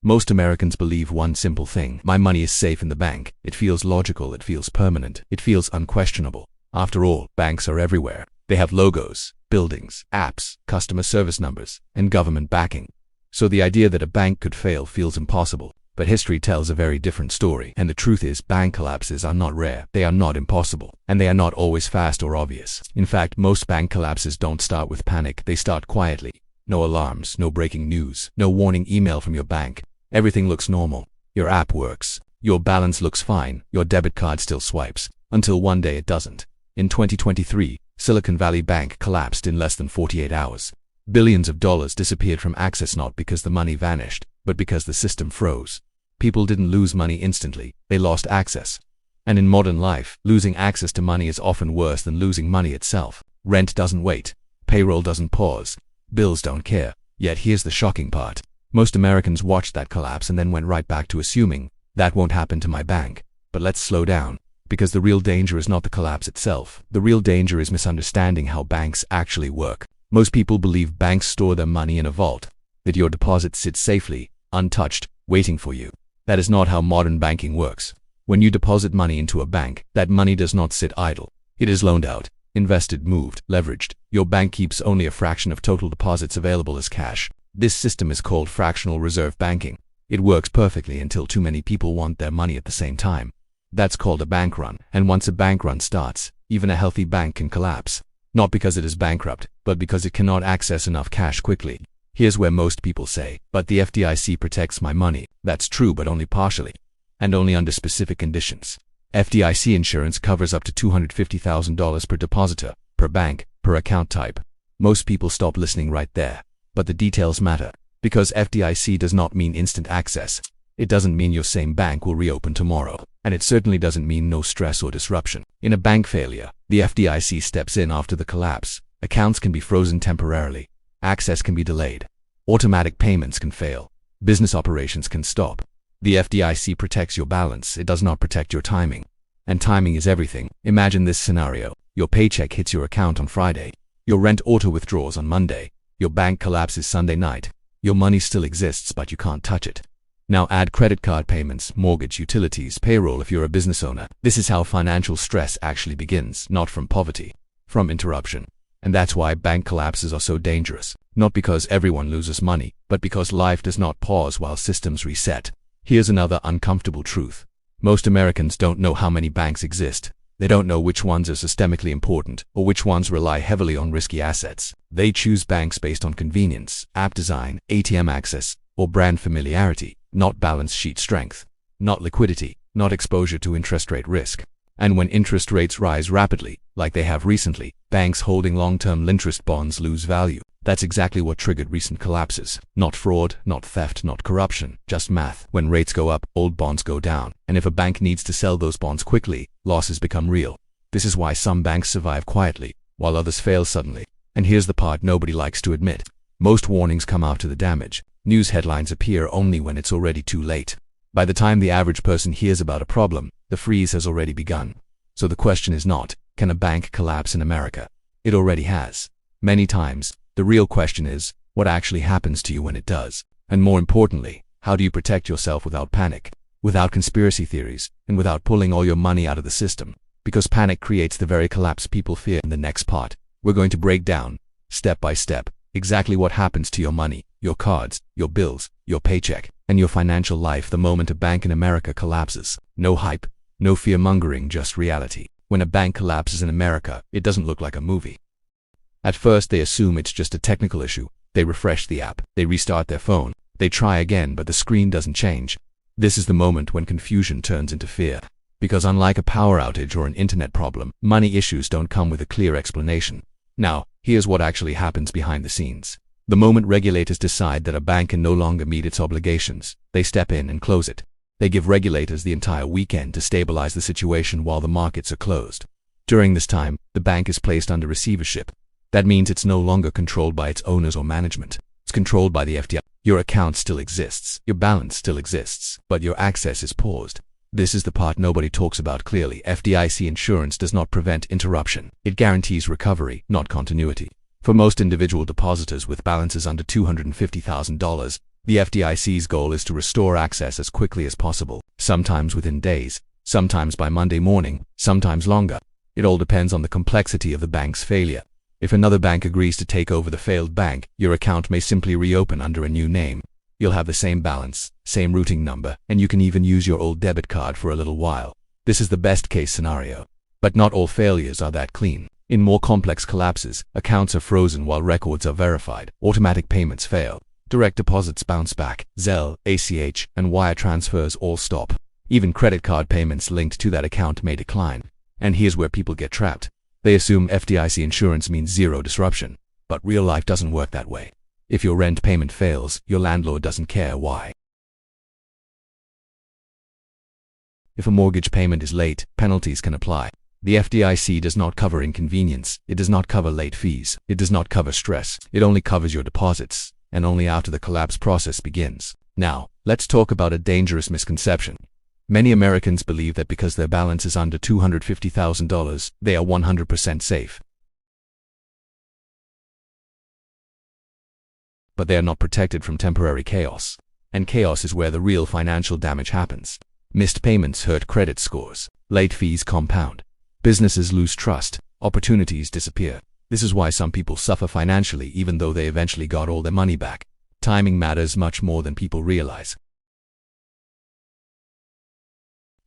Most Americans believe one simple thing: my money is safe in the bank. It feels logical, it feels permanent, it feels unquestionable. After all, banks are everywhere. They have logos, buildings, apps, customer service numbers, and government backing. So the idea that a bank could fail feels impossible. But history tells a very different story, and the truth is bank collapses are not rare, they are not impossible, and they are not always fast or obvious. In fact, most bank collapses don't start with panic, they start quietly. No alarms, no breaking news, no warning email from your bank. Everything looks normal. Your app works. Your balance looks fine. Your debit card still swipes. Until one day it doesn't. In 2023, Silicon Valley Bank collapsed in less than 48 hours. Billions of dollars disappeared from access not because the money vanished, but because the system froze. People didn't lose money instantly, they lost access. And in modern life, losing access to money is often worse than losing money itself. Rent doesn't wait. Payroll doesn't pause. Bills don't care. Yet here's the shocking part. Most Americans watched that collapse and then went right back to assuming, that won't happen to my bank. But let's slow down. Because the real danger is not the collapse itself. The real danger is misunderstanding how banks actually work. Most people believe banks store their money in a vault, that your deposit sits safely, untouched, waiting for you. That is not how modern banking works. When you deposit money into a bank, that money does not sit idle. It is loaned out, invested, moved, leveraged. Your bank keeps only a fraction of total deposits available as cash. This system is called fractional reserve banking. It works perfectly until too many people want their money at the same time. That's called a bank run, and once a bank run starts, even a healthy bank can collapse. Not because it is bankrupt, but because it cannot access enough cash quickly. Here's where most people say, but the FDIC protects my money. That's true, but only partially, and only under specific conditions. FDIC insurance covers up to $250,000 per depositor, per bank, per account type. Most people stop listening right there. But the details matter, because FDIC does not mean instant access. It doesn't mean your same bank will reopen tomorrow, and it certainly doesn't mean no stress or disruption. In a bank failure, the FDIC steps in after the collapse. Accounts can be frozen temporarily. Access can be delayed. Automatic payments can fail. Business operations can stop. The FDIC protects your balance, it does not protect your timing. And timing is everything. Imagine this scenario. Your paycheck hits your account on Friday. Your rent auto-withdraws on Monday. Your bank collapses Sunday night. Your money still exists, but you can't touch it. Now add credit card payments, mortgage, utilities, payroll if you're a business owner. This is how financial stress actually begins, not from poverty, from interruption. And that's why bank collapses are so dangerous. Not because everyone loses money, but because life does not pause while systems reset. Here's another uncomfortable truth. Most Americans don't know how many banks exist. They don't know which ones are systemically important, or which ones rely heavily on risky assets. They choose banks based on convenience, app design, ATM access, or brand familiarity, not balance sheet strength, not liquidity, not exposure to interest rate risk. And when interest rates rise rapidly, like they have recently, banks holding long-term interest bonds lose value. That's exactly what triggered recent collapses. Not fraud, not theft, not corruption, just math. When rates go up, old bonds go down. And if a bank needs to sell those bonds quickly, losses become real. This is why some banks survive quietly, while others fail suddenly. And here's the part nobody likes to admit. Most warnings come after the damage. News headlines appear only when it's already too late. By the time the average person hears about a problem, the freeze has already begun. So the question is not, can a bank collapse in America? It already has. Many times. The real question is, what actually happens to you when it does? And more importantly, how do you protect yourself without panic, without conspiracy theories, and without pulling all your money out of the system? Because panic creates the very collapse people fear. In the next part, we're going to break down, step by step, exactly what happens to your money, your cards, your bills, your paycheck, and your financial life the moment a bank in America collapses. No hype, no fear-mongering, just reality. When a bank collapses in America, it doesn't look like a movie. At first they assume it's just a technical issue. They refresh the app, they restart their phone, they try again, but the screen doesn't change. This is the moment when confusion turns into fear. Because unlike a power outage or an internet problem, money issues don't come with a clear explanation. Now, here's what actually happens behind the scenes. The moment regulators decide that a bank can no longer meet its obligations, they step in and close it. They give regulators the entire weekend to stabilize the situation while the markets are closed. During this time, the bank is placed under receivership. That means it's no longer controlled by its owners or management. It's controlled by the FDIC. Your account still exists, your balance still exists, but your access is paused. This is the part nobody talks about clearly. FDIC insurance does not prevent interruption. It guarantees recovery, not continuity. For most individual depositors with balances under $250,000, The FDIC's goal is to restore access as quickly as possible, sometimes within days, sometimes by Monday morning, sometimes longer. It all depends on the complexity of the bank's failure. If another bank agrees to take over the failed bank, your account may simply reopen under a new name. You'll have the same balance, same routing number, and you can even use your old debit card for a little while. This is the best case scenario. But not all failures are that clean. In more complex collapses, accounts are frozen while records are verified, automatic payments fail, direct deposits bounce back, Zelle, ACH, and wire transfers all stop. Even credit card payments linked to that account may decline. And here's where people get trapped. They assume FDIC insurance means zero disruption, but real life doesn't work that way. If your rent payment fails, your landlord doesn't care why. If a mortgage payment is late, penalties can apply. The FDIC does not cover inconvenience, it does not cover late fees, it does not cover stress, it only covers your deposits, and only after the collapse process begins. Now, let's talk about a dangerous misconception. Many Americans believe that because their balance is under $250,000, they are 100% safe. But they are not protected from temporary chaos. And chaos is where the real financial damage happens. Missed payments hurt credit scores. Late fees compound. Businesses lose trust. Opportunities disappear. This is why some people suffer financially even though they eventually got all their money back. Timing matters much more than people realize.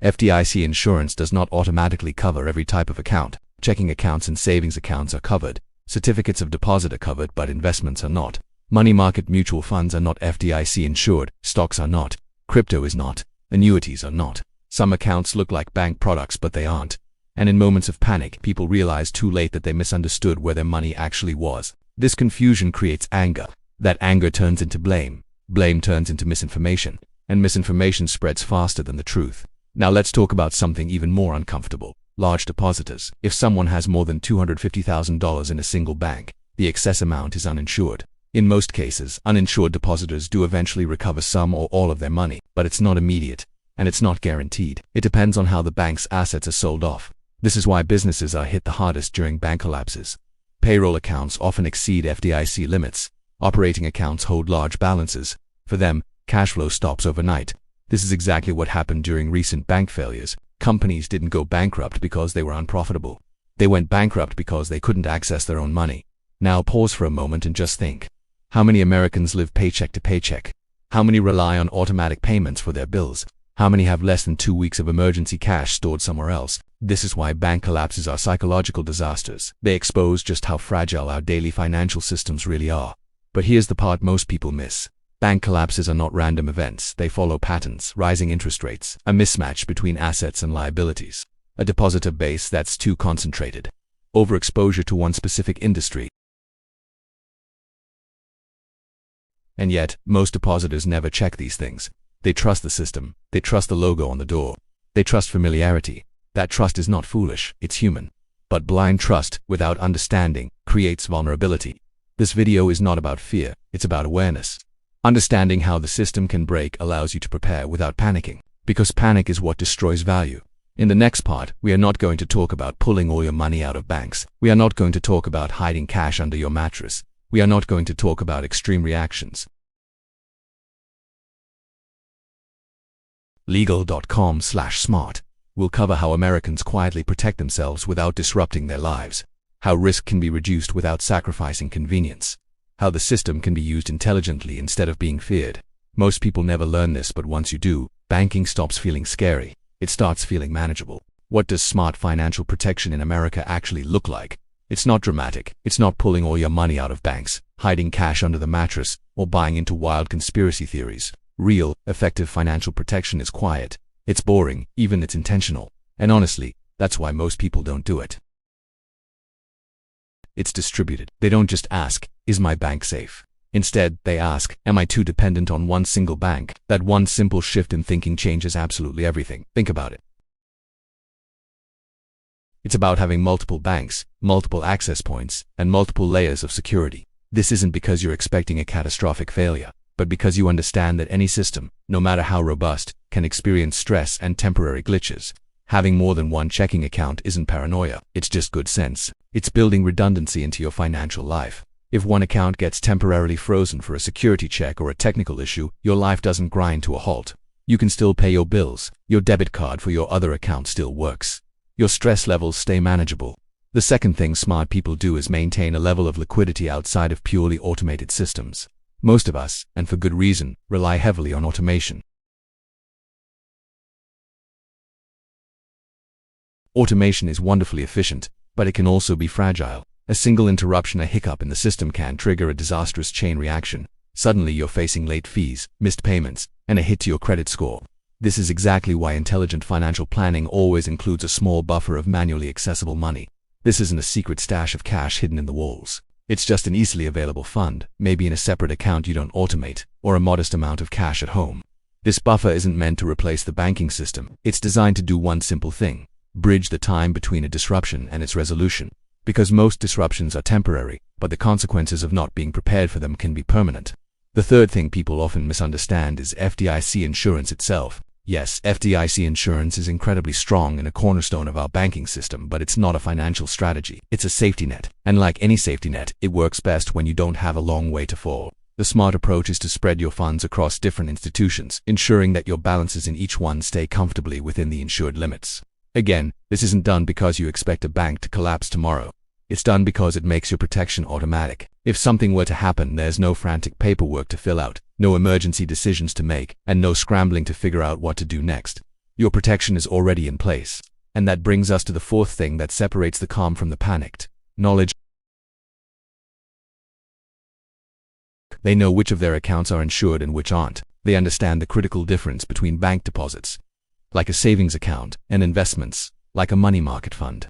FDIC insurance does not automatically cover every type of account. Checking accounts and savings accounts are covered. Certificates of deposit are covered, but investments are not. Money market mutual funds are not FDIC insured. Stocks are not. Crypto is not. Annuities are not. Some accounts look like bank products, but they aren't. And in moments of panic, people realize too late that they misunderstood where their money actually was. This confusion creates anger. That anger turns into blame. Blame turns into misinformation. And misinformation spreads faster than the truth. Now let's talk about something even more uncomfortable. Large depositors. If someone has more than $250,000 in a single bank, the excess amount is uninsured. In most cases, uninsured depositors do eventually recover some or all of their money, but it's not immediate, and it's not guaranteed. It depends on how the bank's assets are sold off. This is why businesses are hit the hardest during bank collapses. Payroll accounts often exceed FDIC limits. Operating accounts hold large balances. For them, cash flow stops overnight. This is exactly what happened during recent bank failures. Companies didn't go bankrupt because they were unprofitable. They went bankrupt because they couldn't access their own money. Now pause for a moment and just think. How many Americans live paycheck to paycheck? How many rely on automatic payments for their bills? How many have less than 2 weeks of emergency cash stored somewhere else? This is why bank collapses are psychological disasters. They expose just how fragile our daily financial systems really are. But here's the part most people miss. Bank collapses are not random events. They follow patterns, rising interest rates, a mismatch between assets and liabilities, a depositor base that's too concentrated, overexposure to one specific industry. And yet, most depositors never check these things. They trust the system. They trust the logo on the door. They trust familiarity. That trust is not foolish, it's human. But blind trust, without understanding, creates vulnerability. This video is not about fear, it's about awareness. Understanding how the system can break allows you to prepare without panicking, because panic is what destroys value. In the next part, we are not going to talk about pulling all your money out of banks. We are not going to talk about hiding cash under your mattress. We are not going to talk about extreme reactions. Legal.com/smart will cover how Americans quietly protect themselves without disrupting their lives, how risk can be reduced without sacrificing convenience, how the system can be used intelligently instead of being feared. Most people never learn this, but once you do, banking stops feeling scary. It starts feeling manageable. What does smart financial protection in America actually look like? It's not dramatic. It's not pulling all your money out of banks, hiding cash under the mattress, or buying into wild conspiracy theories. Real, effective financial protection is quiet. It's boring, even it's intentional. And honestly, that's why most people don't do it. It's distributed. They don't just ask, is my bank safe? Instead, they ask, am I too dependent on one single bank? That one simple shift in thinking changes absolutely everything. Think about it. It's about having multiple banks, multiple access points, and multiple layers of security. This isn't because you're expecting a catastrophic failure, but because you understand that any system, no matter how robust, can experience stress and temporary glitches. Having more than one checking account isn't paranoia, it's just good sense. It's building redundancy into your financial life. If one account gets temporarily frozen for a security check or a technical issue, your life doesn't grind to a halt. You can still pay your bills, your debit card for your other account still works. Your stress levels stay manageable. The second thing smart people do is maintain a level of liquidity outside of purely automated systems. Most of us, and for good reason, rely heavily on automation. Automation is wonderfully efficient, but it can also be fragile. A single interruption, a hiccup in the system can trigger a disastrous chain reaction. Suddenly you're facing late fees, missed payments, and a hit to your credit score. This is exactly why intelligent financial planning always includes a small buffer of manually accessible money. This isn't a secret stash of cash hidden in the walls. It's just an easily available fund, maybe in a separate account you don't automate, or a modest amount of cash at home. This buffer isn't meant to replace the banking system. It's designed to do one simple thing: bridge the time between a disruption and its resolution. Because most disruptions are temporary, but the consequences of not being prepared for them can be permanent. The third thing people often misunderstand is FDIC insurance itself. Yes, FDIC insurance is incredibly strong and a cornerstone of our banking system, but it's not a financial strategy. It's a safety net. And like any safety net, it works best when you don't have a long way to fall. The smart approach is to spread your funds across different institutions, ensuring that your balances in each one stay comfortably within the insured limits. Again, this isn't done because you expect a bank to collapse tomorrow. It's done because it makes your protection automatic. If something were to happen, there's no frantic paperwork to fill out, no emergency decisions to make, and no scrambling to figure out what to do next. Your protection is already in place. And that brings us to the fourth thing that separates the calm from the panicked: knowledge. They know which of their accounts are insured and which aren't. They understand the critical difference between bank deposits, like a savings account, and investments, like a money market fund.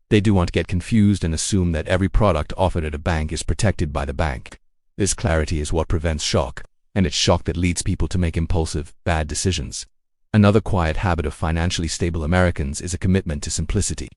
They do not get confused and assume that every product offered at a bank is protected by the bank. This clarity is what prevents shock, and it's shock that leads people to make impulsive, bad decisions. Another quiet habit of financially stable Americans is a commitment to simplicity.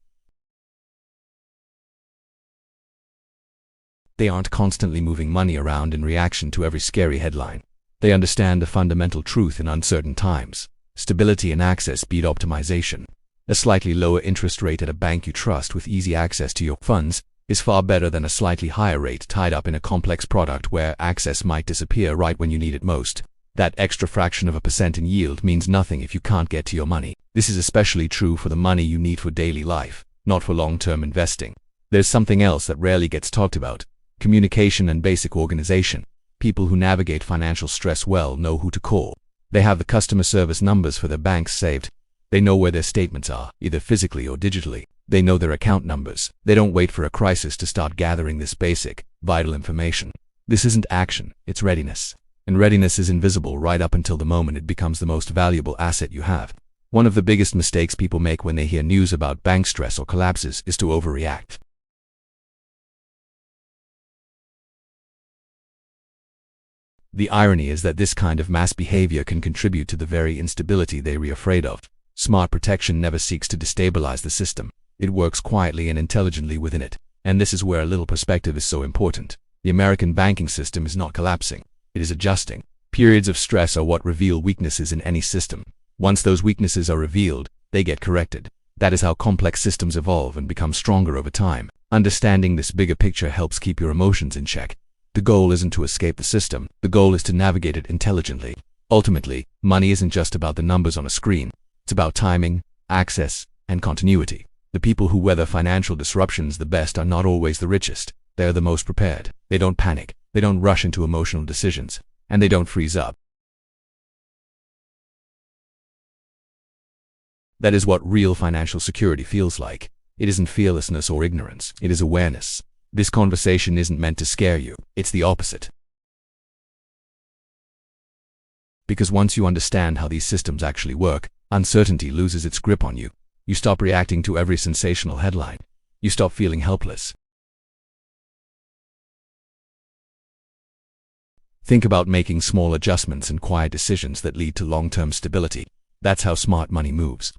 They aren't constantly moving money around in reaction to every scary headline. They understand a fundamental truth in uncertain times: stability and access beat optimization. A slightly lower interest rate at a bank you trust with easy access to your funds is far better than a slightly higher rate tied up in a complex product where access might disappear right when you need it most. That extra fraction of a percent in yield means nothing if you can't get to your money. This is especially true for the money you need for daily life, not for long-term investing. There's something else that rarely gets talked about: communication and basic organization. People who navigate financial stress well know who to call. They have the customer service numbers for their banks saved. They know where their statements are, either physically or digitally. They know their account numbers. They don't wait for a crisis to start gathering this basic, vital information. This isn't action, it's readiness. And readiness is invisible right up until the moment it becomes the most valuable asset you have. One of the biggest mistakes people make when they hear news about bank stress or collapses is to overreact. The irony is that this kind of mass behavior can contribute to the very instability they are afraid of. Smart protection never seeks to destabilize the system. It works quietly and intelligently within it. And this is where a little perspective is so important. The American banking system is not collapsing. It is adjusting. Periods of stress are what reveal weaknesses in any system. Once those weaknesses are revealed, they get corrected. That is how complex systems evolve and become stronger over time. Understanding this bigger picture helps keep your emotions in check. The goal isn't to escape the system. The goal is to navigate it intelligently. Ultimately, money isn't just about the numbers on a screen. It's about timing, access, and continuity. The people who weather financial disruptions the best are not always the richest. They are the most prepared. They don't panic. They don't rush into emotional decisions. And they don't freeze up. That is what real financial security feels like. It isn't fearlessness or ignorance. It is awareness. This conversation isn't meant to scare you. It's the opposite. Because once you understand how these systems actually work, uncertainty loses its grip on you. You stop reacting to every sensational headline. You stop feeling helpless. Think about making small adjustments and quiet decisions that lead to long-term stability. That's how smart money moves.